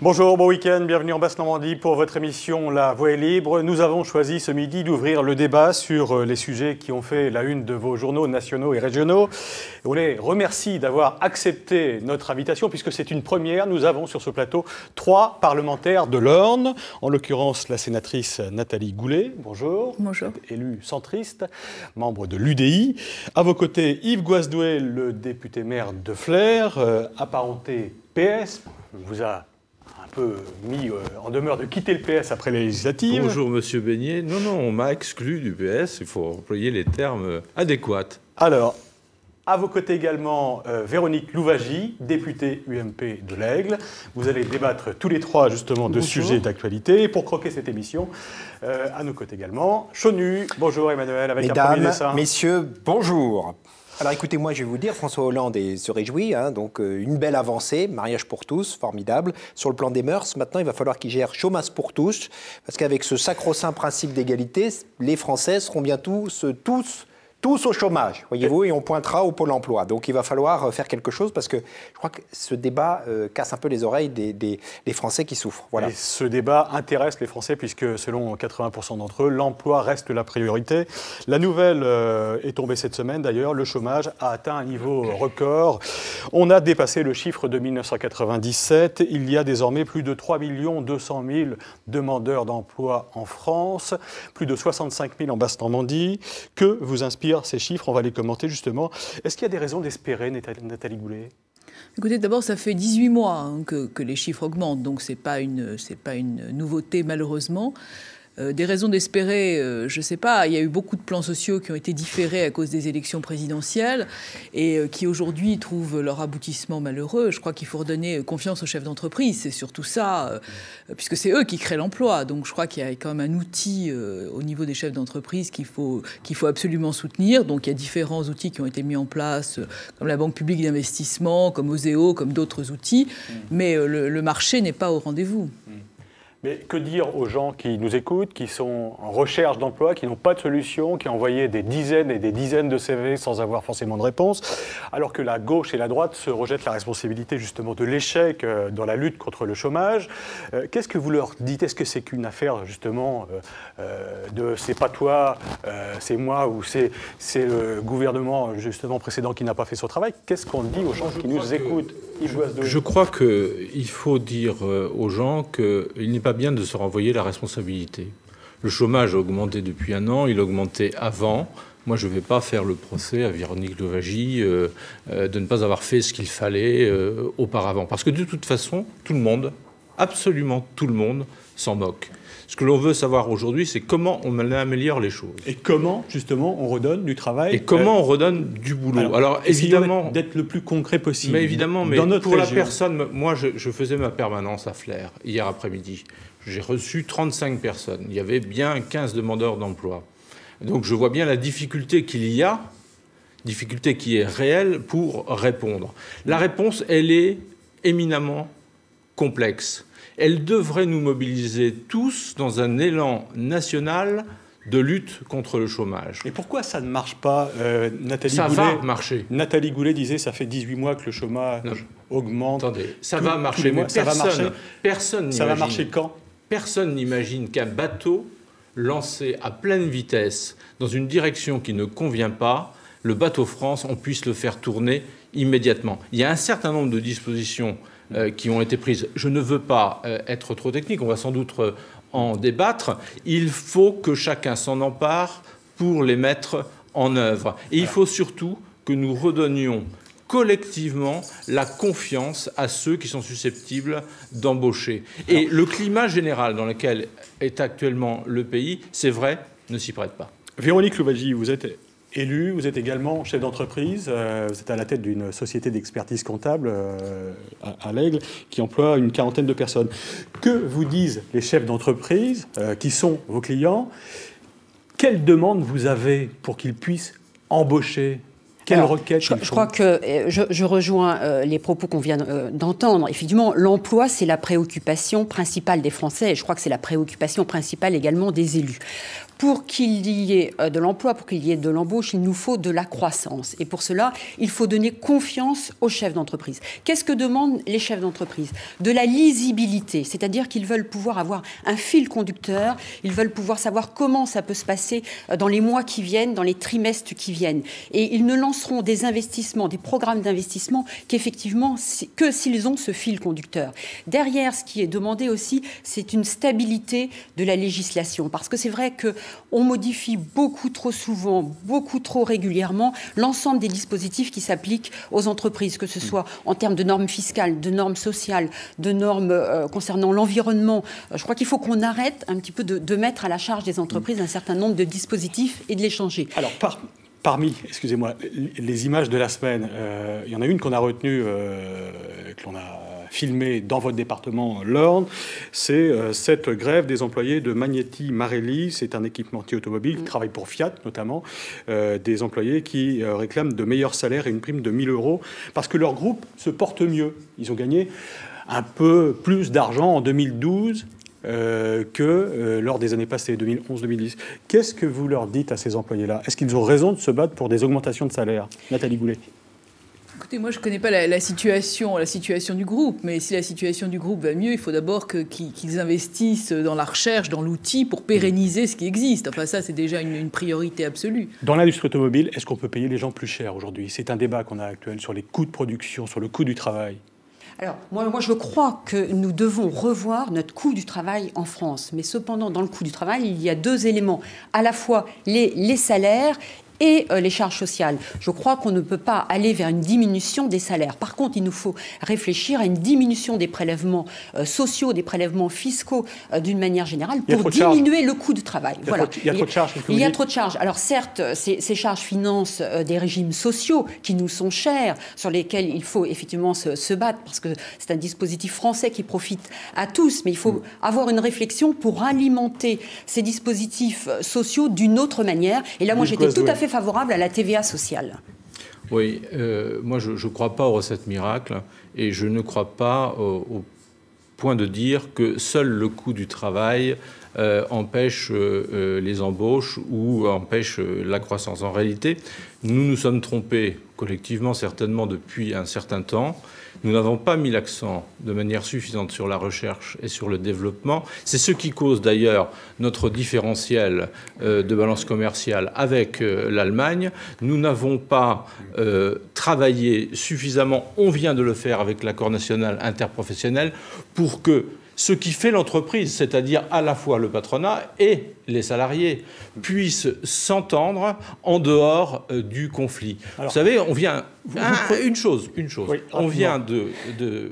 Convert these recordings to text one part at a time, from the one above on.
Bonjour, bon week-end, bienvenue en Basse-Normandie pour votre émission La Voix est libre. Nous avons choisi ce midi d'ouvrir le débat sur les sujets qui ont fait la une de vos journaux nationaux et régionaux. On les remercie d'avoir accepté notre invitation puisque c'est une première. Nous avons sur ce plateau 3 parlementaires de l'Orne, en l'occurrence la sénatrice Nathalie Goulet. Bonjour. Bonjour. Élue centriste, membre de l'UDI. À vos côtés, Yves Goasdouet, le député maire de Flers, apparenté PS. On vous a un peu mis en demeure de quitter le PS après les législatives. Bonjour Monsieur Beignet. Non, on m'a exclu du PS, il faut employer les termes adéquats. Alors, à vos côtés également, Véronique Louwagie, députée UMP de l'Aigle. Vous allez débattre tous les trois justement de sujets d'actualité. Et pour croquer cette émission, à nos côtés également, Chonu. Bonjour Emmanuel, avec un premier dessin. Mesdames, messieurs, bonjour. Alors écoutez, moi je vais vous dire, François Hollande se réjouit, donc une belle avancée, mariage pour tous, formidable. Sur le plan des mœurs, maintenant il va falloir qu'il gère chômage pour tous, parce qu'avec ce sacro-saint principe d'égalité, les Français seront bientôt tous au chômage, voyez-vous, et on pointera au Pôle emploi. Donc il va falloir faire quelque chose, parce que je crois que ce débat casse un peu les oreilles des Français qui souffrent. Voilà. Et ce débat intéresse les Français, puisque selon 80% d'entre eux, l'emploi reste la priorité. La nouvelle est tombée cette semaine, d'ailleurs, le chômage a atteint un niveau record. On a dépassé le chiffre de 1997. Il y a désormais plus de 3 200 000 demandeurs d'emploi en France, plus de 65 000 en Basse-Normandie. Que vous inspire ces chiffres? On va les commenter justement. Est-ce qu'il y a des raisons d'espérer, Nathalie Goulet? Écoutez, d'abord, ça fait 18 mois que les chiffres augmentent, donc ce n'est pas une nouveauté malheureusement. Des raisons d'espérer, je ne sais pas, il y a eu beaucoup de plans sociaux qui ont été différés à cause des élections présidentielles et qui aujourd'hui trouvent leur aboutissement malheureux. Je crois qu'il faut redonner confiance aux chefs d'entreprise, c'est surtout ça, puisque c'est eux qui créent l'emploi. Donc je crois qu'il y a quand même un outil au niveau des chefs d'entreprise qu'il faut absolument soutenir. Donc il y a différents outils qui ont été mis en place, comme la Banque publique d'investissement, comme Oseo, comme d'autres outils, mais le marché n'est pas au rendez-vous. Mais que dire aux gens qui nous écoutent, qui sont en recherche d'emploi, qui n'ont pas de solution, qui ont envoyé des dizaines et des dizaines de CV sans avoir forcément de réponse, alors que la gauche et la droite se rejettent la responsabilité justement de l'échec dans la lutte contre le chômage. Qu'est-ce que vous leur dites? Est-ce que c'est qu'une affaire justement de c'est pas toi, c'est moi, ou c'est le gouvernement justement précédent qui n'a pas fait son travail? Qu'est-ce qu'on dit aux gens qui nous écoutent? Je crois qu'il faut dire aux gens qu'il n'est pas bien de se renvoyer la responsabilité. Le chômage a augmenté depuis un an, il a augmenté avant. Moi, je ne vais pas faire le procès à Véronique Louwagie de ne pas avoir fait ce qu'il fallait auparavant. Parce que de toute façon, tout le monde, absolument tout le monde, s'en moque. Ce que l'on veut savoir aujourd'hui, c'est comment on améliore les choses. Et comment, justement, on redonne du travail. Et comment on redonne du boulot. Alors évidemment, d'être le plus concret possible. Mais évidemment, dans notre pour région. La personne, moi, je faisais ma permanence à Flers hier après-midi. J'ai reçu 35 personnes. Il y avait bien 15 demandeurs d'emploi. Donc je vois bien la difficulté qu'il y a, difficulté qui est réelle pour répondre. La réponse, elle est éminemment complexe. Elle devrait nous mobiliser tous dans un élan national de lutte contre le chômage. Et pourquoi ça ne marche pas, Nathalie Goulet? Ça va marcher. Nathalie Goulet disait ça fait 18 mois que le chômage augmente. Attendez, ça va marcher, mais personne ça va marcher quand? Personne n'imagine qu'un bateau lancé à pleine vitesse dans une direction qui ne convient pas, le bateau France, on puisse le faire tourner immédiatement. Il y a un certain nombre de dispositions qui ont été prises. Je ne veux pas être trop technique, on va sans doute en débattre. Il faut que chacun s'en empare pour les mettre en œuvre. Et il faut surtout que nous redonnions collectivement la confiance à ceux qui sont susceptibles d'embaucher. Et le climat général dans lequel est actuellement le pays, c'est vrai, ne s'y prête pas. Véronique Louwagie, vous êtes élue, vous êtes également chef d'entreprise, vous êtes à la tête d'une société d'expertise comptable à l'Aigle qui emploie une quarantaine de personnes. Que vous disent les chefs d'entreprise qui sont vos clients? Quelles demandes vous avez pour qu'ils puissent embaucher Quelle requête je crois que je rejoins les propos qu'on vient d'entendre. Effectivement, l'emploi, c'est la préoccupation principale des Français et je crois que c'est la préoccupation principale également des élus. Pour qu'il y ait de l'emploi, pour qu'il y ait de l'embauche, il nous faut de la croissance. Et pour cela, il faut donner confiance aux chefs d'entreprise. Qu'est-ce que demandent les chefs d'entreprise? De la lisibilité, c'est-à-dire qu'ils veulent pouvoir avoir un fil conducteur, ils veulent pouvoir savoir comment ça peut se passer dans les mois qui viennent, dans les trimestres qui viennent. Et ils ne lanceront des investissements, des programmes d'investissement qu'effectivement, que s'ils ont ce fil conducteur. Derrière, ce qui est demandé aussi, c'est une stabilité de la législation. Parce que c'est vrai que on modifie beaucoup trop souvent, beaucoup trop régulièrement l'ensemble des dispositifs qui s'appliquent aux entreprises, que ce soit en termes de normes fiscales, de normes sociales, de normes concernant l'environnement. Je crois qu'il faut qu'on arrête un petit peu de mettre à la charge des entreprises un certain nombre de dispositifs et de les changer. Alors, parmi, excusez-moi, les images de la semaine, il y en a une qu'on a retenue, que l'on a filmée dans votre département, l'Orne, c'est cette grève des employés de Magneti Marelli. C'est un équipementier automobile qui travaille pour Fiat, notamment, des employés qui réclament de meilleurs salaires et une prime de 1 000 € parce que leur groupe se porte mieux. Ils ont gagné un peu plus d'argent en 2012 que lors des années passées, 2011-2010. Qu'est-ce que vous leur dites à ces employés-là? Est-ce qu'ils ont raison de se battre pour des augmentations de salaire? Nathalie Goulet. Écoutez, moi je ne connais pas la situation du groupe, mais si la situation du groupe va mieux, il faut d'abord qu'ils investissent dans la recherche, dans l'outil pour pérenniser ce qui existe. Enfin ça, c'est déjà une priorité absolue. Dans l'industrie automobile, est-ce qu'on peut payer les gens plus cher aujourd'hui? C'est un débat qu'on a actuel sur les coûts de production, sur le coût du travail. Alors, moi, je crois que nous devons revoir notre coût du travail en France. Mais cependant, dans le coût du travail, il y a deux éléments. À la fois les salaires et les charges sociales. Je crois qu'on ne peut pas aller vers une diminution des salaires. Par contre, il nous faut réfléchir à une diminution des prélèvements sociaux, des prélèvements fiscaux d'une manière générale pour diminuer le coût du travail. Il y a trop de charges. Il y a trop de charges. Alors certes, ces charges financent des régimes sociaux qui nous sont chers, sur lesquels il faut effectivement se battre, parce que c'est un dispositif français qui profite à tous. Mais il faut avoir une réflexion pour alimenter ces dispositifs sociaux d'une autre manière. Et là, moi, j'étais tout à fait favorable à la TVA sociale. Oui, moi je ne crois pas aux recettes miracles et je ne crois pas au point de dire que seul le coût du travail empêche les embauches ou empêche la croissance. En réalité, nous nous sommes trompés collectivement certainement depuis un certain temps. Nous n'avons pas mis l'accent de manière suffisante sur la recherche et sur le développement. C'est ce qui cause d'ailleurs notre différentiel de balance commerciale avec l'Allemagne. Nous n'avons pas travaillé suffisamment, on vient de le faire avec l'accord national interprofessionnel, pour que ce qui fait l'entreprise, c'est-à-dire à la fois le patronat et les salariés, puissent s'entendre en dehors du conflit. Alors, vous savez, on vient... Une chose. Oui, on vient de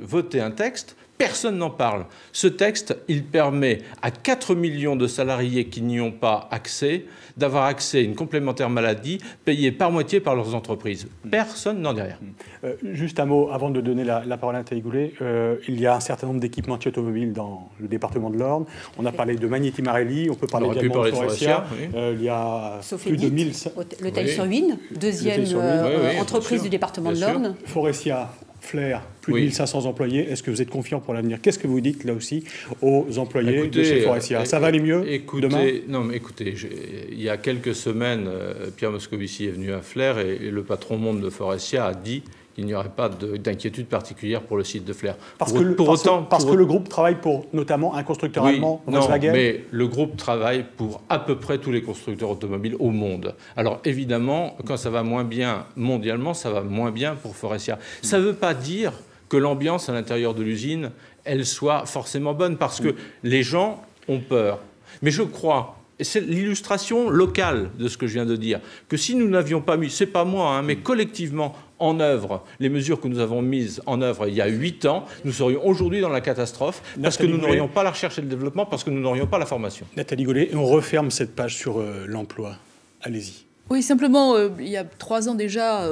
voter un texte, personne n'en parle. Ce texte, il permet à 4 millions de salariés qui n'y ont pas accès d'avoir accès à une complémentaire maladie payée par moitié par leurs entreprises. Personne n'en dit rien. Juste un mot, avant de donner la parole à Nathalie Goulet. Il y a un certain nombre d'équipementiers automobiles dans le département de l'Orne. On a parlé de Magneti Marelli, on peut parler également de Faurecia. Oui. Il y a plus de 1000... Le Taille-sur-Huine, deuxième entreprise du département de l'Orne. Faurecia, Flair, plus de 1500 employés. Est-ce que vous êtes confiant pour l'avenir? Qu'est-ce que vous dites là aussi aux employés de chez Faurecia? Ça va aller mieux demain? Non, mais écoutez, il y a quelques semaines, Pierre Moscovici est venu à Flair et le patron monde de Faurecia a dit qu'il n'y aurait pas d'inquiétude particulière pour le site de Flair. Parce que le groupe travaille pour notamment un constructeur allemand, Volkswagen. Non, mais le groupe travaille pour à peu près tous les constructeurs automobiles au monde. Alors évidemment, quand ça va moins bien mondialement, ça va moins bien pour Faurecia. Ça ne veut pas dire que l'ambiance à l'intérieur de l'usine, elle soit forcément bonne, parce que les gens ont peur. Mais je crois, et c'est l'illustration locale de ce que je viens de dire, que si nous n'avions pas mis, c'est pas moi, mais collectivement, en œuvre les mesures que nous avons mises en œuvre il y a 8 ans, nous serions aujourd'hui dans la catastrophe, parce que nous n'aurions pas la recherche et le développement, parce que nous n'aurions pas la formation. Nathalie Goulet, on referme cette page sur l'emploi. Allez-y. Oui, simplement, il y a 3 ans déjà,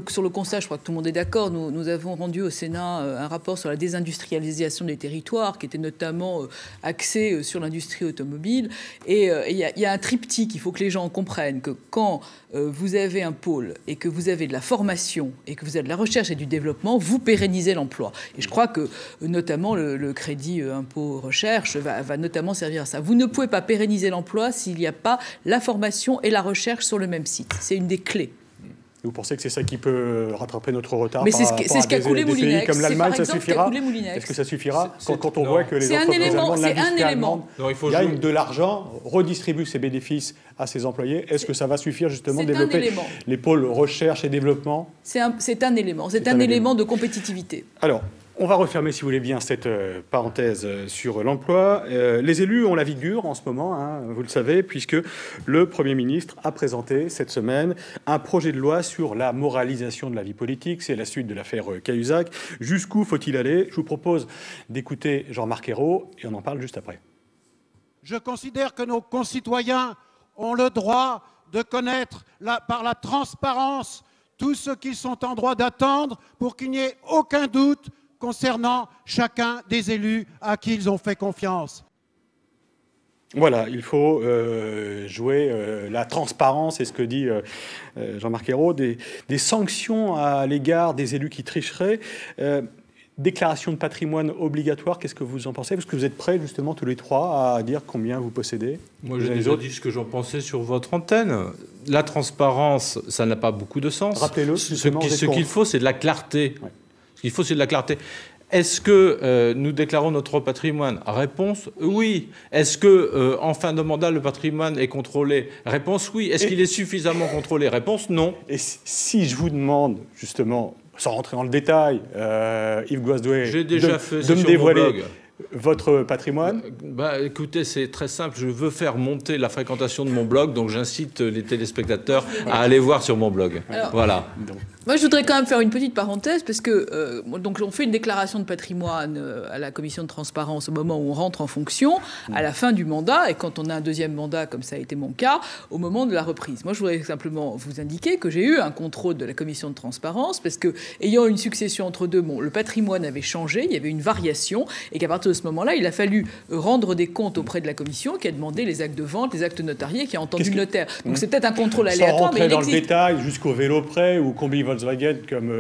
sur le constat, je crois que tout le monde est d'accord, nous avons rendu au Sénat un rapport sur la désindustrialisation des territoires, qui était notamment axé sur l'industrie automobile. Et il y a un triptyque, il faut que les gens comprennent que quand vous avez un pôle et que vous avez de la formation et que vous avez de la recherche et du développement, vous pérennisez l'emploi. Et je crois que notamment le crédit impôt recherche va notamment servir à ça. Vous ne pouvez pas pérenniser l'emploi s'il n'y a pas la formation et la recherche sur le même site. C'est une des clés. Vous pensez que c'est ça qui peut rattraper notre retard? Mais c'est ce qu'a coulé Moulinex. Comme l'Allemagne, ça suffira? Est-ce que ça suffira quand on voit que les entreprises allemandes, l'industrie allemande gagnent de l'argent, redistribuent ses bénéfices à ses employés? Est-ce que ça va suffire justement de développer les pôles recherche et développement? C'est un élément. C'est un élément de compétitivité. Alors, on va refermer, si vous voulez bien, cette parenthèse sur l'emploi. Les élus ont la vie dure en ce moment, hein, vous le savez, puisque le Premier ministre a présenté cette semaine un projet de loi sur la moralisation de la vie politique. C'est la suite de l'affaire Cahuzac. Jusqu'où faut-il aller? Je vous propose d'écouter Jean-Marc Ayrault et on en parle juste après. Je considère que nos concitoyens ont le droit de connaître par la transparence tout ce qu'ils sont en droit d'attendre pour qu'il n'y ait aucun doute concernant chacun des élus à qui ils ont fait confiance. Voilà, il faut jouer la transparence, c'est ce que dit Jean-Marc Ayrault, des sanctions à l'égard des élus qui tricheraient. Déclaration de patrimoine obligatoire, qu'est-ce que vous en pensez? Est-ce que vous êtes prêts justement tous les trois à dire combien vous possédez? Moi, j'ai déjà dit ce que j'en pensais sur votre antenne. La transparence, ça n'a pas beaucoup de sens. Rappelez-le. Ce qu'il faut, c'est de la clarté. Ouais. Ce qu'il faut, c'est de la clarté. Est-ce que nous déclarons notre patrimoine? Réponse, oui. Est-ce que en fin de mandat, le patrimoine est contrôlé? Réponse, oui. Est-ce qu'il est suffisamment contrôlé? Réponse, non. Et si je vous demande, justement, sans rentrer dans le détail, Yves Goasdoué, de me dévoiler votre patrimoine? Écoutez, c'est très simple. Je veux faire monter la fréquentation de mon blog, donc j'incite les téléspectateurs à aller voir sur mon blog. Alors, voilà. Moi, je voudrais quand même faire une petite parenthèse, parce que donc on fait une déclaration de patrimoine à la commission de transparence au moment où on rentre en fonction, à la fin du mandat, et quand on a un deuxième mandat, comme ça a été mon cas, au moment de la reprise. Moi, je voudrais simplement vous indiquer que j'ai eu un contrôle de la commission de transparence, parce que, ayant une succession entre deux, le patrimoine avait changé, il y avait une variation, et qu'à partir de ce moment-là, il a fallu rendre des comptes auprès de la commission, qui a demandé les actes de vente, les actes notariés, qui a entendu le notaire. Donc c'est peut-être un contrôle aléatoire, sans rentrer mais il dans existe. le détail, jusqu'au vélo près, ou combi Volkswagen, comme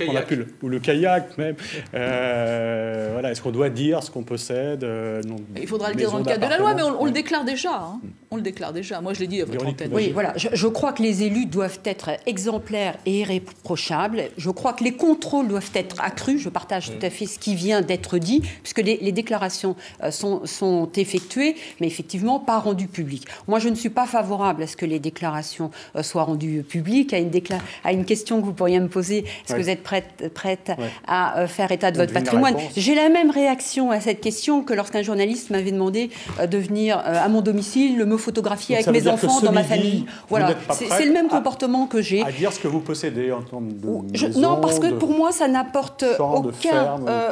on appelle, ou le kayak même. Voilà, est-ce qu'on doit dire ce qu'on possède? Non, il faudra le dire dans le cadre de la loi, mais on le déclare déjà. Hein. On le déclare déjà. Moi, je l'ai dit à votre antenne. Oui, voilà. Je crois que les élus doivent être exemplaires et irréprochables. Je crois que les contrôles doivent être accrus. Je partage tout à fait ce qui vient d'être dit, puisque les déclarations sont effectuées, mais effectivement pas rendues publiques. Moi, je ne suis pas favorable à ce que les déclarations soient rendues publiques. À une question que vous pourriez me poser, est-ce que vous êtes prête à faire état de votre patrimoine? J'ai la même réaction à cette question que lorsqu'un journaliste m'avait demandé de venir à mon domicile, me photographier avec mes enfants dans ma famille. Voilà, c'est le même comportement que j'ai. À dire ce que vous possédez en termes de maison, non, parce que pour moi, ça n'apporte aucune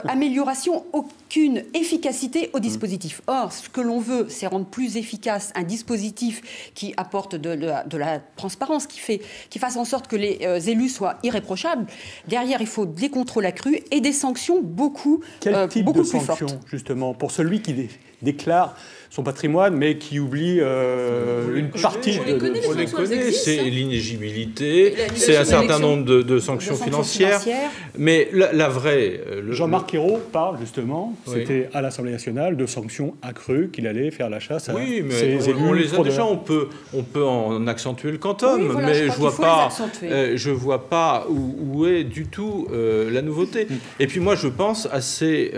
amélioration, aucune efficacité au dispositif. Or, ce que l'on veut, c'est rendre plus efficace un dispositif qui apporte de la transparence, qui fasse en sorte que les élus soient irréprochables. Derrière, il faut des contrôles accrus et des sanctions beaucoup plus fortes. Quel type de sanctions, justement, pour celui qui déclare son patrimoine, mais qui oublie une partie on les connaît, c'est l'inéligibilité, c'est un certain nombre de sanctions financières. Mais la vraie... Jean-Marc Ayrault parle justement, c'était à l'Assemblée nationale, de sanctions accrues qu'il allait faire la chasse à ces élus. On les a déjà, on peut en accentuer le quantum, mais je vois pas où est du tout la nouveauté. Et puis moi, je pense à ces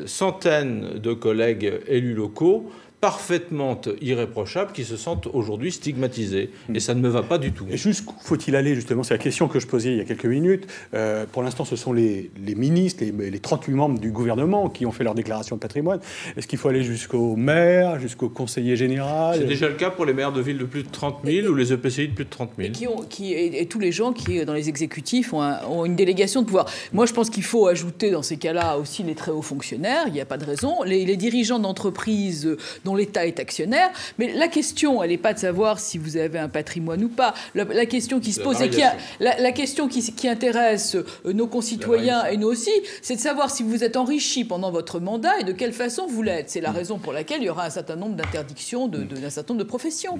centaines de collègues élus locaux parfaitement irréprochables qui se sentent aujourd'hui stigmatisés. Et ça ne me va pas du tout. Et jusqu'où faut-il aller, justement? C'est la question que je posais il y a quelques minutes. Pour l'instant, ce sont les ministres, les 38 membres du gouvernement qui ont fait leur déclaration de patrimoine. Est-ce qu'il faut aller jusqu'au maire, jusqu'au conseiller général? C'est déjà le cas pour les maires de villes de plus de 30 000 ou les EPCI de plus de 30 000. Et tous les gens qui, dans les exécutifs, ont une délégation de pouvoir. Moi, je pense qu'il faut ajouter dans ces cas-là aussi les très hauts fonctionnaires. Il n'y a pas de raison. Les dirigeants d'entreprises dont dont l'État est actionnaire. Mais la question, elle n'est pas de savoir si vous avez un patrimoine ou pas. La question qui se pose et la question qui intéresse nos concitoyens et nous aussi, c'est de savoir si vous êtes enrichi pendant votre mandat et de quelle façon vous l'êtes. C'est la raison pour laquelle il y aura un certain nombre d'interdictions d'un certain nombre de professions.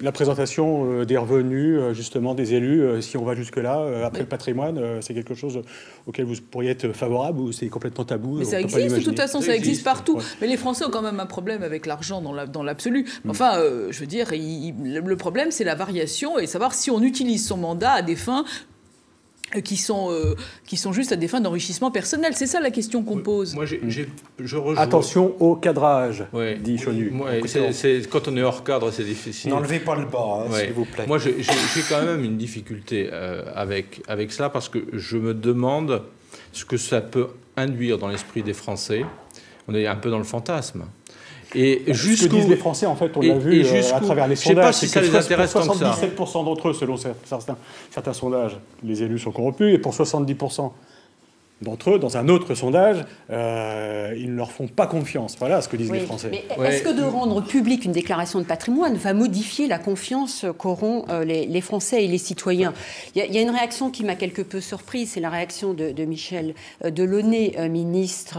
La présentation des revenus, justement, des élus, si on va jusque-là, après le patrimoine, c'est quelque chose auquel vous pourriez être favorable ou c'est complètement tabou? Mais ça existe, de toute façon, ça existe partout. Ouais. Mais les Français ont quand même un problème avec l'argent dans l'absolu. Enfin, je veux dire, le problème, c'est la variation et savoir si on utilise son mandat à des fins qui sont juste à des fins d'enrichissement personnel. C'est ça la question qu'on pose. Moi, je rejoins. Attention au cadrage, dit Chonu. Quand on est hors cadre, c'est difficile. N'enlevez pas le bas, s'il vous plaît. Moi, j'ai quand même une difficulté avec cela parce que je me demande ce que ça peut induire dans l'esprit des Français. On est un peu dans le fantasme. Et ce que disent les Français, en fait, on l'a vu à travers les sondages. Je ne sais pas si ça les intéresse tant que ça. 77% d'entre eux, selon certains sondages, les élus sont corrompus. Et pour 70% d'entre eux, dans un autre sondage, ils ne leur font pas confiance. Voilà ce que disent les Français. Mais est-ce que de rendre publique une déclaration de patrimoine va modifier la confiance qu'auront les Français et les citoyens? Il y a une réaction qui m'a quelque peu surprise, c'est la réaction de Michel Delaunay, ministre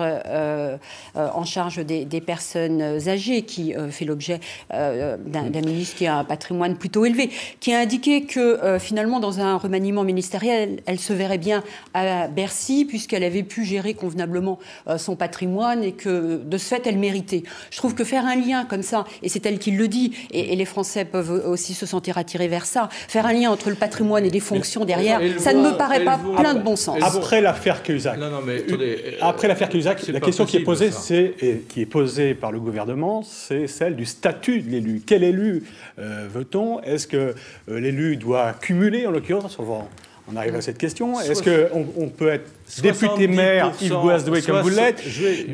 en charge des personnes âgées, qui fait l'objet d'un ministre qui a un patrimoine plutôt élevé, qui a indiqué que finalement, dans un remaniement ministériel, elle se verrait bien à Bercy, puisqu'elle avait pu gérer convenablement son patrimoine et que, de ce fait, elle méritait. Je trouve que faire un lien comme ça, et c'est elle qui le dit, et les Français peuvent aussi se sentir attirés vers ça, faire un lien entre le patrimoine et les fonctions derrière, ça ne me paraît pas plein de bon sens. Après l'affaire Cahuzac, après l'affaire Cahuzac, la question qui est posée, qui est posée par le gouvernement, c'est celle du statut de l'élu. Quel élu veut-on? Est-ce que l'élu doit cumuler, en l'occurrence? On arrive à cette question. Est-ce qu'on peut être député-maire Yves Goasdoué comme vous l'êtes,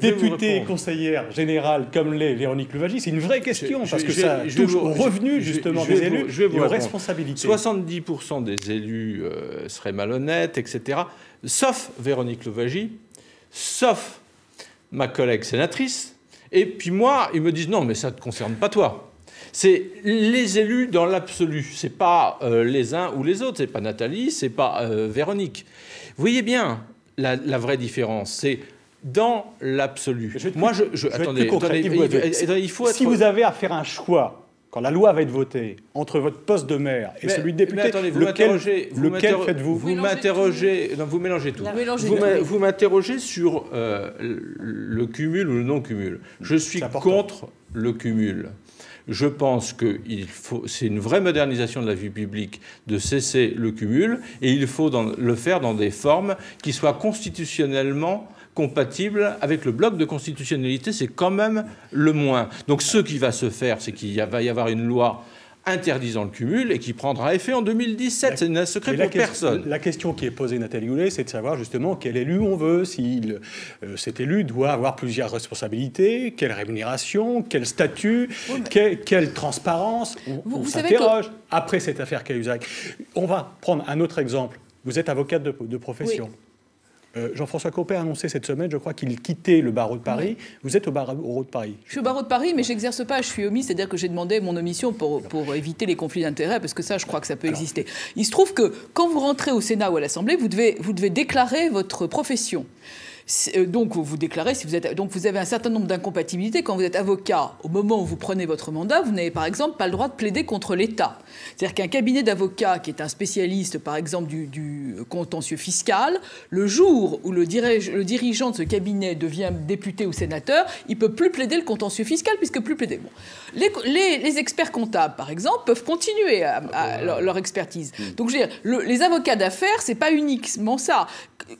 député et conseillère générale comme l'est Véronique Louwagie? C'est une vraie question parce que ça touche aux revenus justement des élus et aux responsabilités. 70% des élus seraient malhonnêtes, etc. Sauf Véronique Louwagie, sauf ma collègue sénatrice. Et puis moi, ils me disent non, mais ça ne te concerne pas toi. C'est les élus dans l'absolu. C'est pas les uns ou les autres. C'est pas Nathalie, c'est pas Véronique. Vous voyez bien la vraie différence. C'est dans l'absolu. Moi, attendez, il faut être... Si vous avez à faire un choix, quand la loi va être votée, entre votre poste de maire et celui de député, attendez, lequel faites-vous? Vous m'interrogez... Non, vous mélangez tout. Vous m'interrogez sur le cumul ou le non-cumul. Je suis contre le cumul. Je pense que c'est une vraie modernisation de la vie publique de cesser le cumul et il faut le faire dans des formes qui soient constitutionnellement compatibles avec le bloc de constitutionnalité. C'est quand même le moins. Donc ce qui va se faire, c'est qu'il va y avoir une loi interdisant le cumul et qui prendra effet en 2017. C'est un secret pour personne. La question qui est posée, Nathalie Goulet, c'est de savoir justement quel élu on veut, si cet élu doit avoir plusieurs responsabilités, quelle rémunération, quel statut, quelle transparence. On s'interroge après cette affaire Cahuzac. On va prendre un autre exemple. Vous êtes avocate de profession. Oui. Jean-François Copé a annoncé cette semaine, je crois, qu'il quittait le barreau de Paris. Oui. Vous êtes au barreau de Paris? Je suis au barreau de Paris, mais je n'exerce pas, je suis omis, c'est-à-dire que j'ai demandé mon omission pour éviter les conflits d'intérêts, parce que ça, je crois que ça peut exister. Il se trouve que quand vous rentrez au Sénat ou à l'Assemblée, vous devez déclarer votre profession. Donc vous déclarez si vous êtes, donc vous avez un certain nombre d'incompatibilités. Quand vous êtes avocat, au moment où vous prenez votre mandat, vous n'avez par exemple pas le droit de plaider contre l'État. C'est-à-dire qu'un cabinet d'avocats qui est un spécialiste par exemple du contentieux fiscal, le jour où le dirigeant de ce cabinet devient député ou sénateur, il ne peut plus plaider le contentieux fiscal puisque plus plaider. Bon. Les experts comptables par exemple peuvent continuer leur expertise. Donc je veux dire, les avocats d'affaires, c'est pas uniquement ça.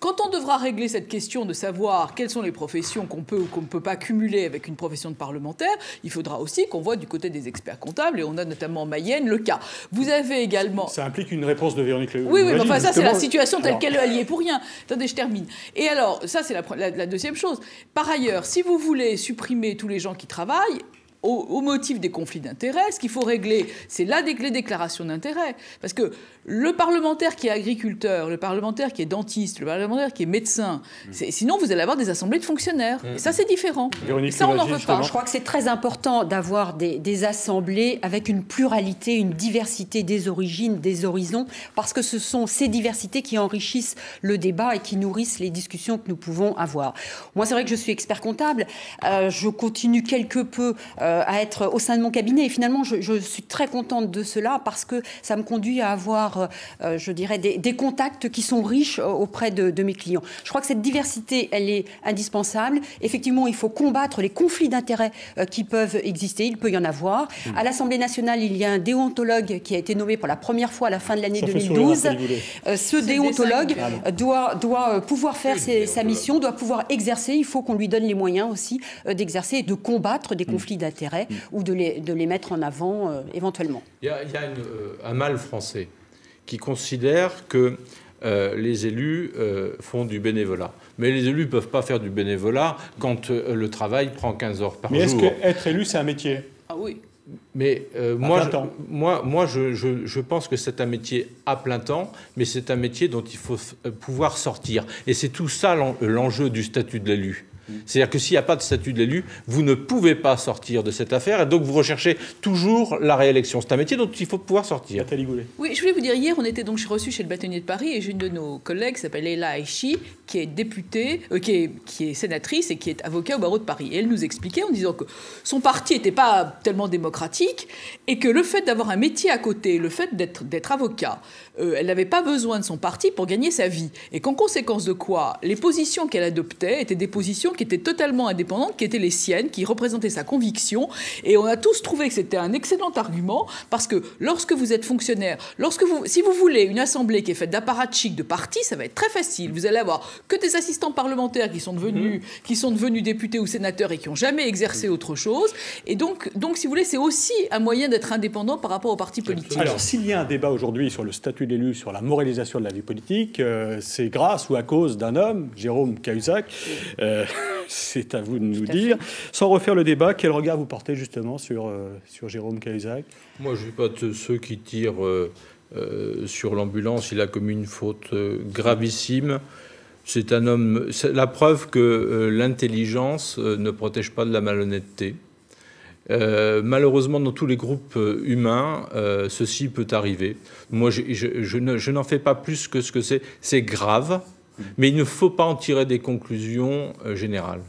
Quand on devra régler cette question de savoir quelles sont les professions qu'on peut ou qu'on ne peut pas cumuler avec une profession de parlementaire, il faudra aussi qu'on voit du côté des experts comptables, et on a notamment en Mayenne le cas. Vous avez également... Ça implique une réponse de Véronique Louwagie. Oui, mais enfin ça c'est la situation telle qu'elle est liée pour rien. Attendez, je termine. Et alors, ça c'est la deuxième chose. Par ailleurs, si vous voulez supprimer tous les gens qui travaillent, au motif des conflits d'intérêts. Ce qu'il faut régler, c'est les déclarations d'intérêts. Parce que le parlementaire qui est agriculteur, le parlementaire qui est dentiste, le parlementaire qui est médecin, sinon vous allez avoir des assemblées de fonctionnaires. Et ça, c'est différent. Et ça, on n'en veut pas. Je crois que c'est très important d'avoir des assemblées avec une pluralité, une diversité des origines, des horizons, parce que ce sont ces diversités qui enrichissent le débat et qui nourrissent les discussions que nous pouvons avoir. Moi, c'est vrai que je suis expert comptable. Je continue quelque peu à être au sein de mon cabinet. Et finalement, je suis très contente de cela parce que ça me conduit à avoir, je dirais, des contacts qui sont riches auprès de mes clients. Je crois que cette diversité, elle est indispensable. Effectivement, il faut combattre les conflits d'intérêts qui peuvent exister. Il peut y en avoir. À l'Assemblée nationale, il y a un déontologue qui a été nommé pour la première fois à la fin de l'année 2012. Ce déontologue doit pouvoir faire sa mission, doit pouvoir exercer. Il faut qu'on lui donne les moyens aussi d'exercer et de combattre des conflits d'intérêts ou de les mettre en avant éventuellement. Il y a un mal français qui considère que les élus font du bénévolat. Mais les élus ne peuvent pas faire du bénévolat quand le travail prend 15 heures par jour. Mais est-ce qu'être élu, c'est un métier? Ah oui. Mais moi, je pense que c'est un métier à plein temps, mais c'est un métier dont il faut pouvoir sortir. Et c'est tout ça l'enjeu du statut de l'élu. C'est-à-dire que s'il n'y a pas de statut de l'élu, vous ne pouvez pas sortir de cette affaire et donc vous recherchez toujours la réélection. C'est un métier dont il faut pouvoir sortir. Nathalie Goulet. Oui, je voulais vous dire, hier, on était donc reçus chez le bâtonnier de Paris et j'ai une de nos collègues qui s'appelle Leila Aichi, qui est députée, qui est sénatrice et qui est avocat au barreau de Paris. Et elle nous expliquait en disant que son parti n'était pas tellement démocratique et que le fait d'avoir un métier à côté, le fait d'être avocat, elle n'avait pas besoin de son parti pour gagner sa vie. Et qu'en conséquence de quoi, les positions qu'elle adoptait étaient des positions qui étaient totalement indépendantes, qui étaient les siennes, qui représentaient sa conviction. Et on a tous trouvé que c'était un excellent argument, parce que lorsque vous êtes fonctionnaire, si vous voulez une assemblée qui est faite d'apparatchiks, de partis, ça va être très facile. Vous allez avoir que des assistants parlementaires qui sont devenus députés ou sénateurs et qui n'ont jamais exercé autre chose. Et donc, si vous voulez, c'est aussi un moyen d'être indépendant par rapport aux partis politiques. Alors, s'il y a un débat aujourd'hui sur le statut de l'élu, sur la moralisation de la vie politique, c'est grâce ou à cause d'un homme, Jérôme Cahuzac. C'est à vous de nous dire. Sans refaire le débat, quel regard vous portez justement sur Jérôme Cahuzac? Moi, je ne suis pas de ceux qui tirent sur l'ambulance. Il a commis une faute gravissime. C'est un homme. C'est la preuve que l'intelligence ne protège pas de la malhonnêteté. Malheureusement, dans tous les groupes humains, ceci peut arriver. Moi, je n'en fais pas plus que ce que c'est. C'est grave, mais il ne faut pas en tirer des conclusions générales.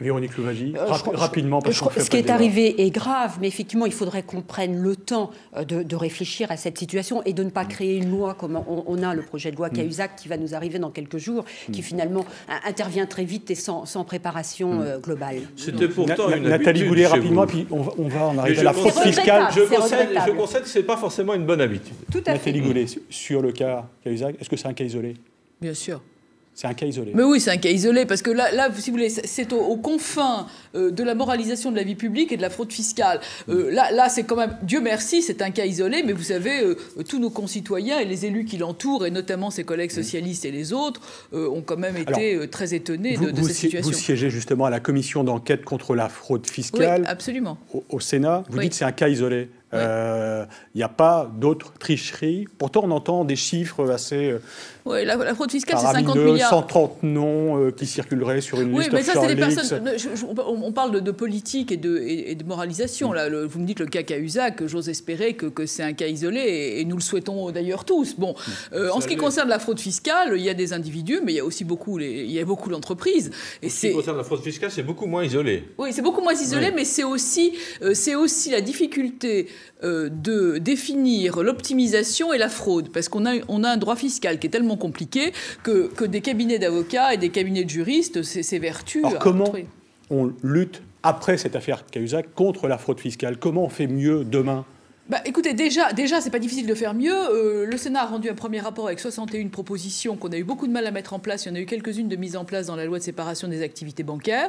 Véronique Louwagie, rapidement, parce qu'on fait ce qui est arrivé est grave, mais effectivement, il faudrait qu'on prenne le temps de réfléchir à cette situation et de ne pas créer une loi comme on a le projet de loi Cahuzac qui va nous arriver dans quelques jours, qui finalement intervient très vite et sans préparation globale. C'était pourtant une Nathalie Goulet, rapidement, puis on va en arriver à la fraude fiscale. Je concède que ce n'est pas forcément une bonne habitude. Tout à fait. Nathalie Goulet, sur le cas Cahuzac, est-ce que c'est un cas isolé? Bien sûr. C'est un cas isolé. Mais oui, c'est un cas isolé, parce que là si vous voulez, c'est aux confins de la moralisation de la vie publique et de la fraude fiscale. Là, c'est quand même, Dieu merci, c'est un cas isolé, mais vous savez, tous nos concitoyens et les élus qui l'entourent, et notamment ses collègues socialistes et les autres, ont quand même été très étonnés de cette situation. Vous siégez justement à la commission d'enquête contre la fraude fiscale. Oui, absolument. Au Sénat. Vous dites que c'est un cas isolé. Oui. Il n'y a pas d'autres tricheries. Pourtant, on entend des chiffres assez... Oui, la fraude fiscale, c'est 50 milliards. 130 noms qui circuleraient sur une liste. Oui, mais ça, c'est des Leaks. personnes... On parle de politique et de moralisation. Là, vous me dites le cas Cahuzac, j'ose espérer que c'est un cas isolé, et nous le souhaitons d'ailleurs tous. Bon, en ce qui concerne la fraude fiscale, il y a des individus, mais il y a aussi beaucoup d'entreprises. En ce qui concerne la fraude fiscale, c'est beaucoup moins isolé. Oui, c'est beaucoup moins isolé, mais c'est aussi la difficulté de définir l'optimisation et la fraude, parce qu'on a un droit fiscal qui est tellement compliqué que des cabinets d'avocats et des cabinets de juristes s'évertuent. Alors comment on lutte après cette affaire Cahuzac contre la fraude fiscale? Comment on fait mieux demain? Écoutez, déjà, c'est pas difficile de faire mieux. Le Sénat a rendu un premier rapport avec 61 propositions qu'on a eu beaucoup de mal à mettre en place. Il y en a eu quelques-unes de mise en place dans la loi de séparation des activités bancaires.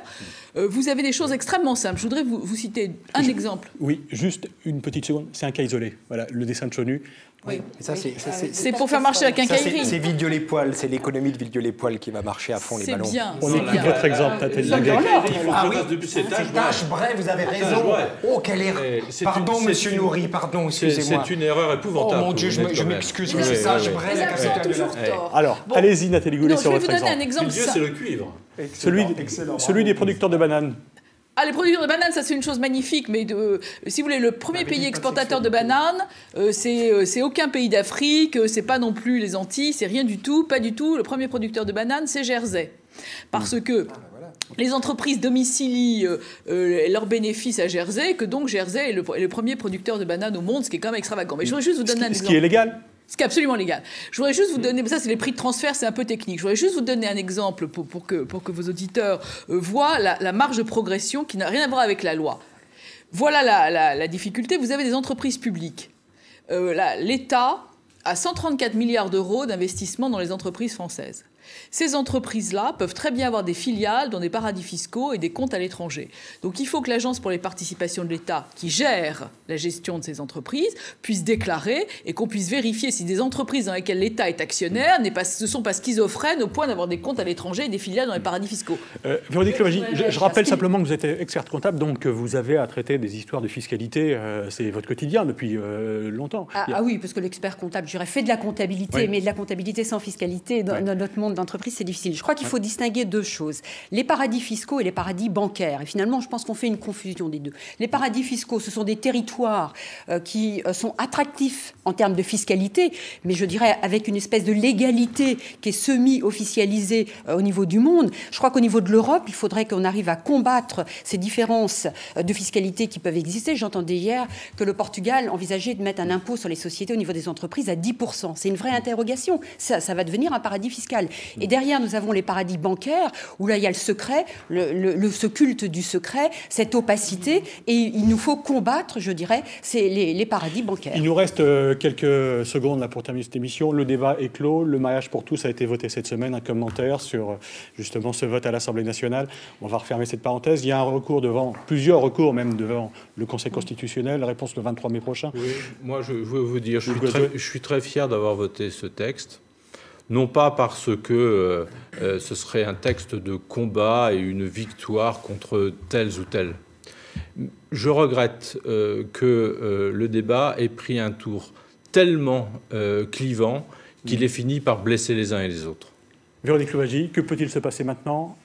Vous avez des choses extrêmement simples. Je voudrais vous citer un exemple. Oui, juste une petite seconde. C'est un cas isolé. Voilà, le dessin de Chonu. Oui. Ça, c'est pour faire marcher la quincaillerie. C'est Villedieu-les-Poêles, c'est l'économie de Villedieu-les-Poêles qui va marcher à fond, les ballons. C'est bien. On écoute votre exemple, Nathalie. Ah oui, c'est Tache-Bray, vous avez raison. Oh, quelle erreur. Pardon, monsieur Nourri, pardon, excusez-moi. C'est une erreur épouvantable. Oh mon Dieu, je m'excuse, mais c'est Tache-Bray, la Vous avez capitale de toujours la... tort. Alors, Bon. allez-y, Nathalie Goulet, Non, sur je vais votre vous donner un exemple. exemple. C'est le cuivre. Celui des producteurs de bananes. Ah, les producteurs de bananes, ça c'est une chose magnifique, mais si vous voulez, le premier pays exportateur de bananes, c'est aucun pays d'Afrique, c'est pas non plus les Antilles, c'est rien du tout, pas du tout. Le premier producteur de bananes, c'est Jersey. Parce que les entreprises domicilient leurs bénéfices à Jersey, que donc Jersey est le premier producteur de bananes au monde, ce qui est quand même extravagant. Mais je voudrais juste vous donner un exemple. Ce qui est légal. Ce qui est absolument légal. Je voudrais juste vous donner, ça c'est les prix de transfert, c'est un peu technique. Je voudrais juste vous donner un exemple pour que vos auditeurs voient la marge de progression qui n'a rien à voir avec la loi. Voilà la difficulté. Vous avez des entreprises publiques. L'État a 134 milliards d'euros d'investissement dans les entreprises françaises. Ces entreprises-là peuvent très bien avoir des filiales dans des paradis fiscaux et des comptes à l'étranger. Donc il faut que l'Agence pour les participations de l'État, qui gère la gestion de ces entreprises, puisse déclarer et qu'on puisse vérifier si des entreprises dans lesquelles l'État est actionnaire ne sont pas schizophrènes au point d'avoir des comptes à l'étranger et des filiales dans les paradis fiscaux. Véronique Louwagie, je rappelle simplement que vous êtes experte comptable, donc vous avez à traiter des histoires de fiscalité. C'est votre quotidien depuis longtemps. Ah oui, parce que l'expert comptable, j'aurais fait de la comptabilité, Oui. mais de la comptabilité sans fiscalité, dans notre monde d'entreprise, c'est difficile. Je crois qu'il faut distinguer deux choses. Les paradis fiscaux et les paradis bancaires. Et finalement, je pense qu'on fait une confusion des deux. Les paradis fiscaux, ce sont des territoires qui sont attractifs en termes de fiscalité, mais je dirais avec une espèce de légalité qui est semi-officialisée au niveau du monde. Je crois qu'au niveau de l'Europe, il faudrait qu'on arrive à combattre ces différences de fiscalité qui peuvent exister. J'entendais hier que le Portugal envisageait de mettre un impôt sur les sociétés au niveau des entreprises à 10%. C'est une vraie interrogation. Ça va devenir un paradis fiscal. Et derrière, nous avons les paradis bancaires, où là, il y a le secret, ce culte du secret, cette opacité, et il nous faut combattre, je dirais, les paradis bancaires. Il nous reste quelques secondes là, pour terminer cette émission. Le débat est clos. Le mariage pour tous a été voté cette semaine. Un commentaire sur justement ce vote à l'Assemblée nationale. On va refermer cette parenthèse. Il y a un recours plusieurs recours même devant le Conseil constitutionnel. La réponse le 23 mai prochain. Oui, moi je veux vous dire, je suis très fier d'avoir voté ce texte. Non pas parce que ce serait un texte de combat et une victoire contre tels ou tels. Je regrette que le débat ait pris un tour tellement clivant qu'il ait fini par blesser les uns et les autres. Véronique Louwagie, que peut-il se passer maintenant?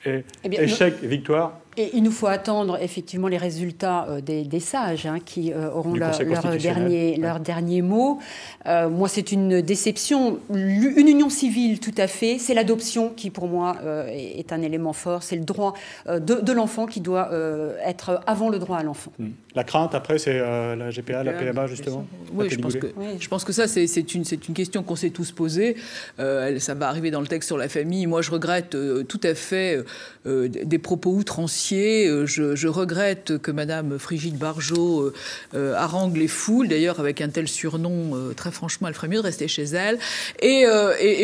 Échec, victoire? Et il nous faut attendre effectivement les résultats des sages qui auront leur dernier mot. Moi, c'est une déception. Une union civile, tout à fait. C'est l'adoption qui, pour moi, est un élément fort. C'est le droit de l'enfant qui doit être avant le droit à l'enfant. La crainte, après, c'est la GPA, la PMA, justement. Oui, je pense que ça, c'est une question qu'on s'est tous posée. Ça va arriver dans le texte sur la famille. Moi, je regrette tout à fait des propos outranciers. Je regrette que Madame Brigitte Bardot harangue les foules. D'ailleurs, avec un tel surnom, très franchement, elle ferait mieux de rester chez elle. Et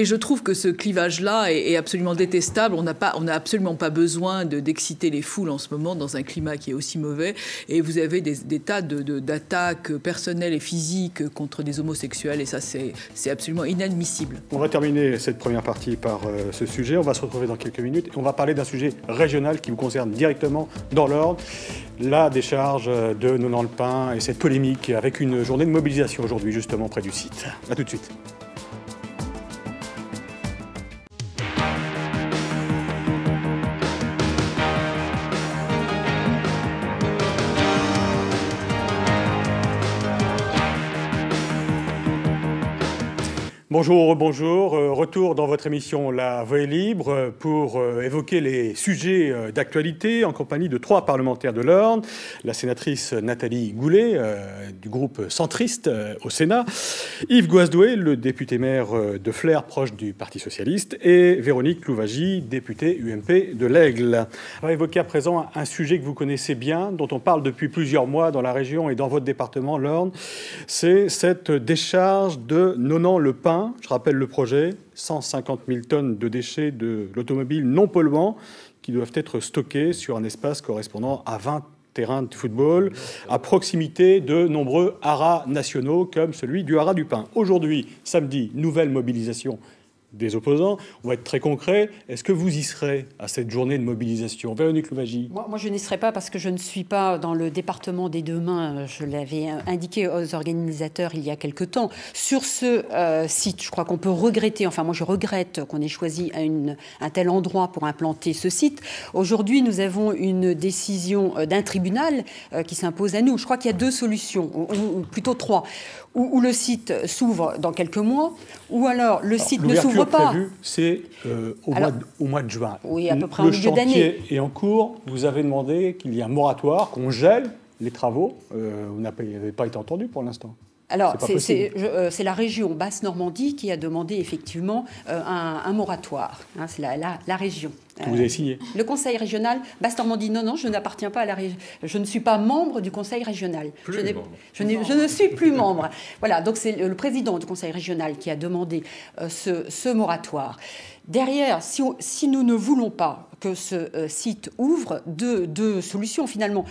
je trouve que ce clivage-là est absolument détestable. On n'a absolument pas besoin d'exciter les foules en ce moment dans un climat qui est aussi mauvais. Et vous avez des tas d'attaques personnelles et physiques contre des homosexuels. Et ça, c'est absolument inadmissible. On va terminer cette première partie par ce sujet. On va se retrouver dans quelques minutes. Et on va parler d'un sujet régional qui vous concerne directement dans l'ordre, la décharge de Nonant-le-Pin et cette polémique avec une journée de mobilisation aujourd'hui justement près du site. A tout de suite. Bonjour, retour dans votre émission La Voix est libre pour évoquer les sujets d'actualité en compagnie de 3 parlementaires de l'Orne, la sénatrice Nathalie Goulet du groupe centriste au Sénat, Yves Goasdoué, le député maire de Flers proche du Parti socialiste, et Véronique Louwagie, députée UMP de l'Aigle. On va évoquer à présent un sujet que vous connaissez bien, dont on parle depuis plusieurs mois dans la région et dans votre département, l'Orne, c'est cette décharge de Nonant-le-Pin. Je rappelle le projet, 150 000 tonnes de déchets de l'automobile non polluants qui doivent être stockés sur un espace correspondant à 20 terrain de football, à proximité de nombreux haras nationaux comme celui du haras du Pin. Aujourd'hui, samedi, nouvelle mobilisation des opposants. On va être très concret. Est-ce que vous y serez à cette journée de mobilisation? Véronique Louwagie. Moi, je n'y serai pas parce que je ne suis pas dans le département des deux mains. Je l'avais indiqué aux organisateurs il y a quelque temps. Sur ce site, je crois qu'on peut regretter, enfin moi je regrette qu'on ait choisi un tel endroit pour implanter ce site. Aujourd'hui, nous avons une décision d'un tribunal qui s'impose à nous. Je crois qu'il y a deux solutions, ou plutôt trois. Où le site s'ouvre dans quelques mois, ou alors le site ne s'ouvre pas. Prévue, c'est au mois de juin. Oui, à peu près en milieu d'année. Le chantier est en cours. Vous avez demandé qu'il y ait un moratoire, qu'on gèle les travaux. Vous n'avez pas été entendu pour l'instant. Alors, c'est la région Basse-Normandie qui a demandé effectivement un moratoire. Hein, c'est la région. Que vous avez signé. Le Conseil régional Basse-Normandie. Non, je n'appartiens pas à la région. Je ne suis pas membre du Conseil régional. Je ne suis plus membre. Voilà, donc c'est le président du Conseil régional qui a demandé ce moratoire. Derrière, si nous ne voulons pas que ce site ouvre, deux solutions finalement.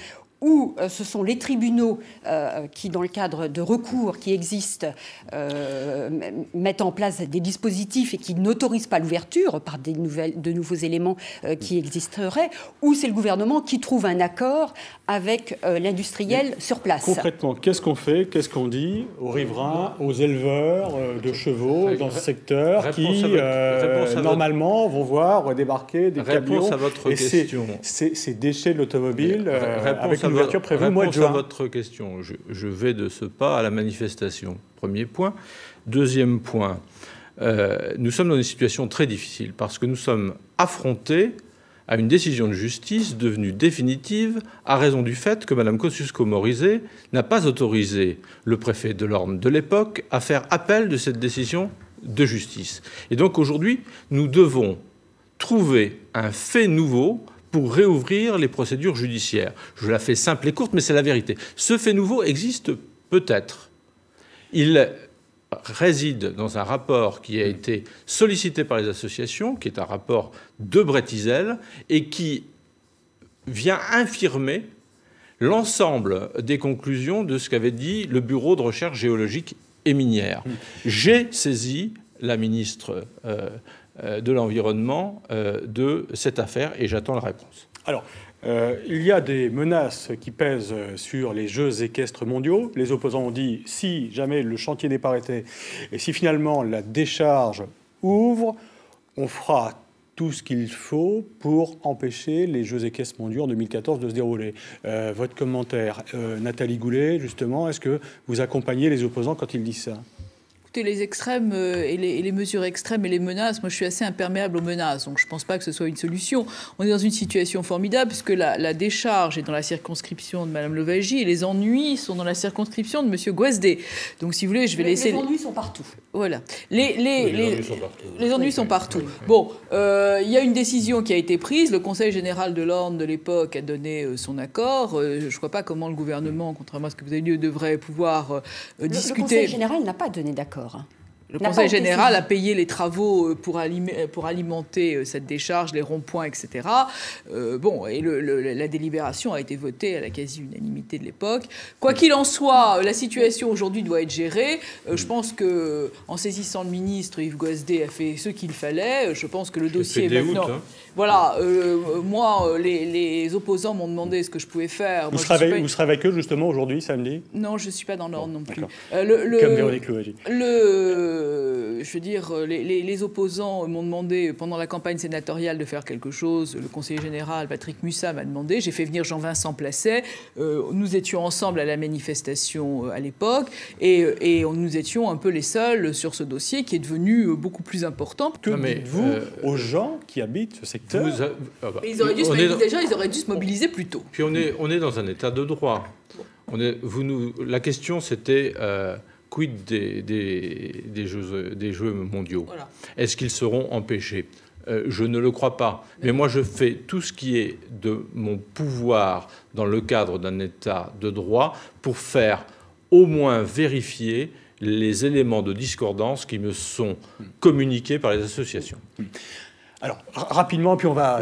Ou ce sont les tribunaux qui, dans le cadre de recours qui existent, mettent en place des dispositifs et qui n'autorisent pas l'ouverture par de nouveaux éléments qui existeraient, ou c'est le gouvernement qui trouve un accord avec l'industriel sur place. Concrètement, qu'est-ce qu'on fait? Qu'est-ce qu'on dit aux riverains, aux éleveurs de chevaux dans ce secteur qui, normalement, vont voir débarquer des camions à votre question. Ces déchets de l'automobile avec une ouverture prévue au mois de juin. À votre question, je vais de ce pas à la manifestation. Premier point. Deuxième point, nous sommes dans une situation très difficile parce que nous sommes affrontés à une décision de justice devenue définitive à raison du fait que Mme Kosciusko-Morizet n'a pas autorisé le préfet de l'Orne de l'époque à faire appel de cette décision de justice. Et donc aujourd'hui, nous devons trouver un fait nouveau pour réouvrir les procédures judiciaires. Je la fais simple et courte, mais c'est la vérité. Ce fait nouveau existe peut-être. Il réside dans un rapport qui a été sollicité par les associations, qui est un rapport de Brettizel, et qui vient infirmer l'ensemble des conclusions de ce qu'avait dit le Bureau de recherche géologique et minière. J'ai saisi la ministre de l'Environnement de cette affaire et j'attends la réponse. Alors, il y a des menaces qui pèsent sur les Jeux équestres mondiaux. Les opposants ont dit, si jamais le chantier n'est pas arrêté et si finalement la décharge ouvre, on fera tout ce qu'il faut pour empêcher les Jeux équestres mondiaux en 2014 de se dérouler. Votre commentaire, Nathalie Goulet, justement, est-ce que vous accompagnez les opposants quand ils disent ça ? Les extrêmes et les mesures extrêmes et les menaces, moi je suis assez imperméable aux menaces, donc je ne pense pas que ce soit une solution. On est dans une situation formidable puisque la décharge est dans la circonscription de Mme Louwagie et les ennuis sont dans la circonscription de M. Gouasdé. Donc si vous voulez, je vais laisser... Les ennuis sont partout. Voilà. Les ennuis sont partout. Bon, il y a une décision qui a été prise. Le Conseil général de l'Orne de l'époque a donné son accord. Je ne vois pas comment le gouvernement, contrairement à ce que vous avez dit, devrait pouvoir discuter. Le Conseil général n'a pas donné d'accord. Le Conseil général a payé les travaux pour alimenter cette décharge, les ronds-points, etc. La délibération a été votée à la quasi-unanimité de l'époque. Quoi qu'il en soit, la situation aujourd'hui doit être gérée. Je pense qu'en saisissant le ministre, Yves Gouasdé a fait ce qu'il fallait. Je pense que le dossier est maintenant... Voilà, moi, les opposants m'ont demandé ce que je pouvais faire. Vous serez avec eux, justement, aujourd'hui, samedi? Non, je ne suis pas dans l'ordre non plus. Comme Véronique Louwagie. Je veux dire, les opposants m'ont demandé, pendant la campagne sénatoriale, de faire quelque chose. Le conseiller général, Patrick Mussat, m'a demandé. J'ai fait venir Jean-Vincent Placet. Nous étions ensemble à la manifestation à l'époque. Et nous étions un peu les seuls sur ce dossier qui est devenu beaucoup plus important. Que dites-vous aux gens qui habitent ce secteur? Ils auraient dû se mobiliser plus tôt. Puis on est dans un état de droit. La question, c'était quid des Jeux mondiaux? Voilà. Est-ce qu'ils seront empêchés? Je ne le crois pas. Mais moi, je fais tout ce qui est de mon pouvoir dans le cadre d'un état de droit pour faire au moins vérifier les éléments de discordance qui me sont communiqués par les associations. Alors, rapidement, puis on va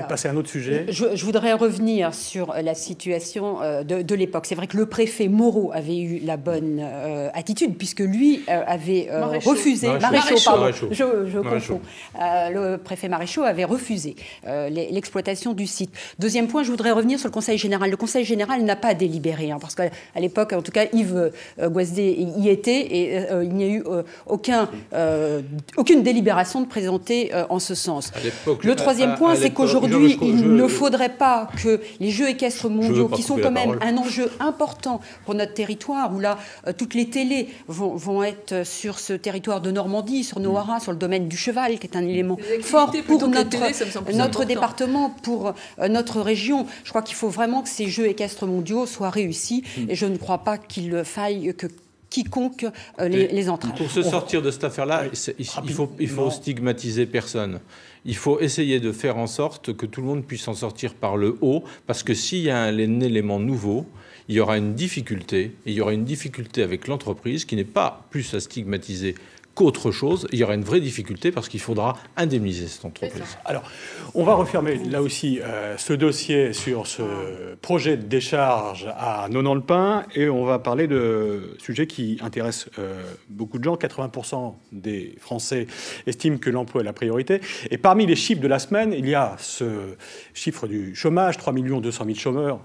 passer à un autre sujet. Je voudrais revenir sur la situation de l'époque. C'est vrai que le préfet Moreau avait eu la bonne attitude, puisque lui avait refusé... Maréchaux, pardon, je confonds. Le préfet Maréchaux avait refusé l'exploitation du site. Deuxième point, je voudrais revenir sur le Conseil général. Le Conseil général n'a pas délibéré, hein, parce qu'à l'époque, en tout cas, Yves Gouasdé y était, et il n'y a eu aucune délibération de présenter en ce sens. Le troisième point, c'est qu'aujourd'hui, il ne faudrait pas que les Jeux équestres mondiaux, qui sont quand même un enjeu important pour notre territoire, où là, toutes les télés vont être sur ce territoire de Normandie, sur nos haras, sur le domaine du cheval, qui est un élément fort pour notre département, pour notre région. Je crois qu'il faut vraiment que ces Jeux équestres mondiaux soient réussis, et je ne crois pas qu'il faille que quiconque les entrave. Pour se sortir de cette affaire-là, il faut stigmatiser personne. Il faut essayer de faire en sorte que tout le monde puisse en sortir par le haut, parce que s'il y a un élément nouveau, il y aura une difficulté, et il y aura une difficulté avec l'entreprise qui n'est pas plus à stigmatiser qu'autre chose. Il y aura une vraie difficulté parce qu'il faudra indemniser cette entreprise. Alors, on va refermer là aussi ce dossier sur ce projet de décharge à Nonant-le-Pin, et on va parler de sujets qui intéressent beaucoup de gens. 80% des Français estiment que l'emploi est la priorité. Et parmi les chiffres de la semaine, il y a ce chiffre du chômage, 3 200 000 chômeurs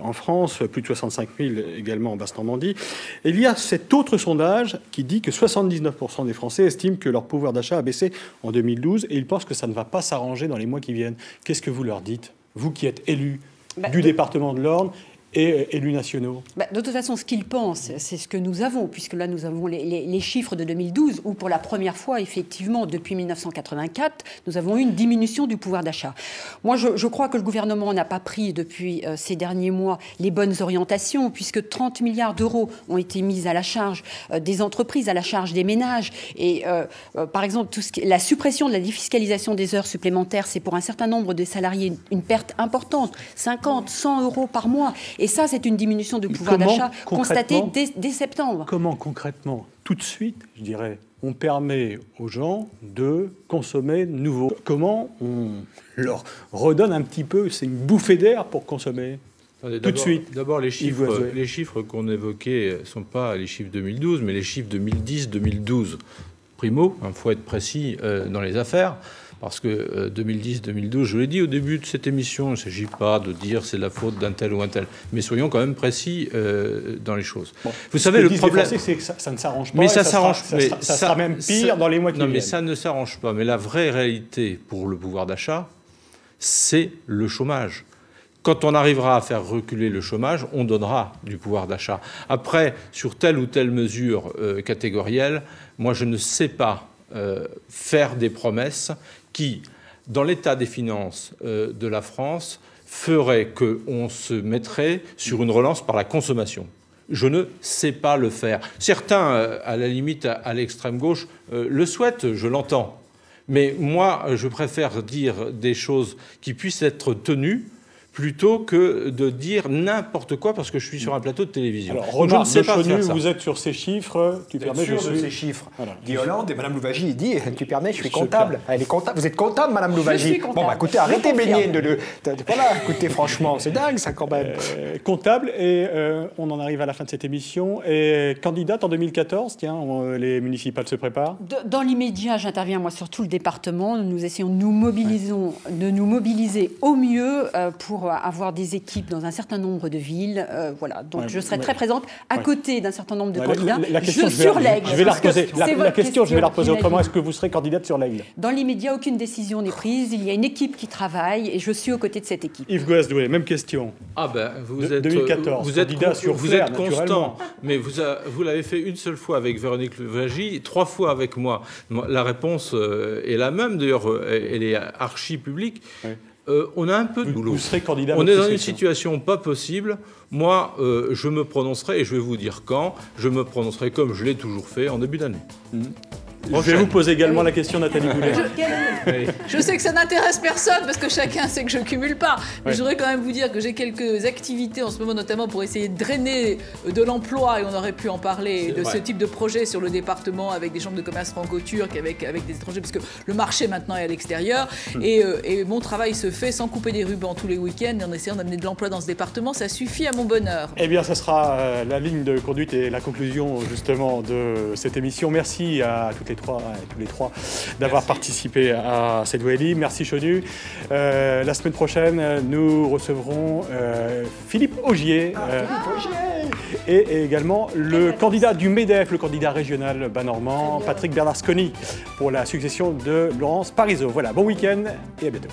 en France, plus de 65 000 également en Basse-Normandie. Et il y a cet autre sondage qui dit que 79% des Français estiment que leur pouvoir d'achat a baissé en 2012, et ils pensent que ça ne va pas s'arranger dans les mois qui viennent. Qu'est-ce que vous leur dites, vous qui êtes élus du département de l'Orne et élus nationaux? De toute façon, ce qu'ils pensent, c'est ce que nous avons, puisque là, nous avons les chiffres de 2012, où pour la première fois, effectivement, depuis 1984, nous avons eu une diminution du pouvoir d'achat. Moi, je crois que le gouvernement n'a pas pris, depuis ces derniers mois, les bonnes orientations, puisque 30 milliards d'euros ont été mis à la charge des entreprises, à la charge des ménages. Et, par exemple, la suppression de la défiscalisation des heures supplémentaires, c'est pour un certain nombre de salariés une perte importante, 50, 100 euros par mois. Et ça, c'est une diminution du pouvoir d'achat constatée dès septembre. Comment concrètement, tout de suite, je dirais, on permet aux gens de consommer nouveau? Comment on leur redonne un petit peu, c'est une bouffée d'air pour consommer tout de suite? D'abord, les chiffres qu'on évoquait ne sont pas les chiffres 2012, mais les chiffres 2010-2012. Primo, il faut être précis dans les affaires. Parce que 2010-2012, je l'ai dit au début de cette émission, il ne s'agit pas de dire c'est la faute d'un tel ou un tel. Mais soyons quand même précis dans les choses. Bon, vous savez, le problème, c'est que ça ne s'arrange pas. Mais ça s'arrange. Ça sera même pire dans les mois qui viennent. Non, mais ça ne s'arrange pas. Mais la vraie réalité pour le pouvoir d'achat, c'est le chômage. Quand on arrivera à faire reculer le chômage, on donnera du pouvoir d'achat. Après, sur telle ou telle mesure catégorielle, moi je ne sais pas faire des promesses qui, dans l'état des finances de la France, ferait qu'on se mettrait sur une relance par la consommation. Je ne sais pas le faire. Certains, à la limite, à l'extrême gauche, le souhaitent, je l'entends. Mais moi, je préfère dire des choses qui puissent être tenues plutôt que de dire n'importe quoi parce que je suis sur un plateau de télévision. Alors, Renard de Chenu, vous êtes sur ces chiffres. Tu permets de ces chiffres. Voilà. Guy Hollande et Mme Louvagie dit, tu permets, je suis comptable. Elle est comptable. Vous êtes comptable, Mme Louvagie? Bon, bah, écoutez, arrêtez baigner voilà, écoutez, franchement, c'est dingue, ça, quand même. Comptable, et on en arrive à la fin de cette émission. Et candidate en 2014, tiens, les municipales se préparent. Dans l'immédiat, j'interviens, moi, sur tout le département. Nous essayons de nous mobiliser au mieux pour avoir des équipes dans un certain nombre de villes. Voilà. Donc, je serai très présente à côté d'un certain nombre de candidats. Sur l'Aigle. Je vais la reposer. La question, je vais la reposer autrement. Est-ce que vous serez candidate sur l'Aigle? Dans l'immédiat, aucune décision n'est prise. Il y a une équipe qui travaille et je suis aux côtés de cette équipe. Yves Gouasdé, même question. Ah ben, vous êtes 2014. Vous êtes candidat sur Flair, constant. Mais vous l'avez fait une seule fois avec Véronique Louvagie, 3 fois avec moi. La réponse est la même. D'ailleurs, elle est archi publique. Oui. On a un peu de boulot. Vous serez candidat. On est dans une situation pas possible. Moi, je me prononcerai, et je vais vous dire quand, je me prononcerai comme je l'ai toujours fait en début d'année. Je vais vous poser également la question, Nathalie Goulet. Je sais que ça n'intéresse personne parce que chacun sait que je cumule pas. Mais je voudrais quand même vous dire que j'ai quelques activités en ce moment, notamment pour essayer de drainer de l'emploi, et on aurait pu en parler, de ce type de projet sur le département avec des chambres de commerce franco-turques, avec des étrangers, parce que le marché maintenant est à l'extérieur. Et mon travail se fait sans couper des rubans tous les week-ends, en essayant d'amener de l'emploi dans ce département. Ça suffit à mon bonheur. Eh bien, ça sera la ligne de conduite et la conclusion justement de cette émission. Merci à toutes les trois et tous les trois d'avoir participé à cette Weli. Merci Chonu. La semaine prochaine, nous recevrons Philippe Augier. Et également le candidat du MEDEF, le candidat régional bas-normand, Patrick Bernasconi, pour la succession de Laurence Parisot. Voilà, bon week-end et à bientôt.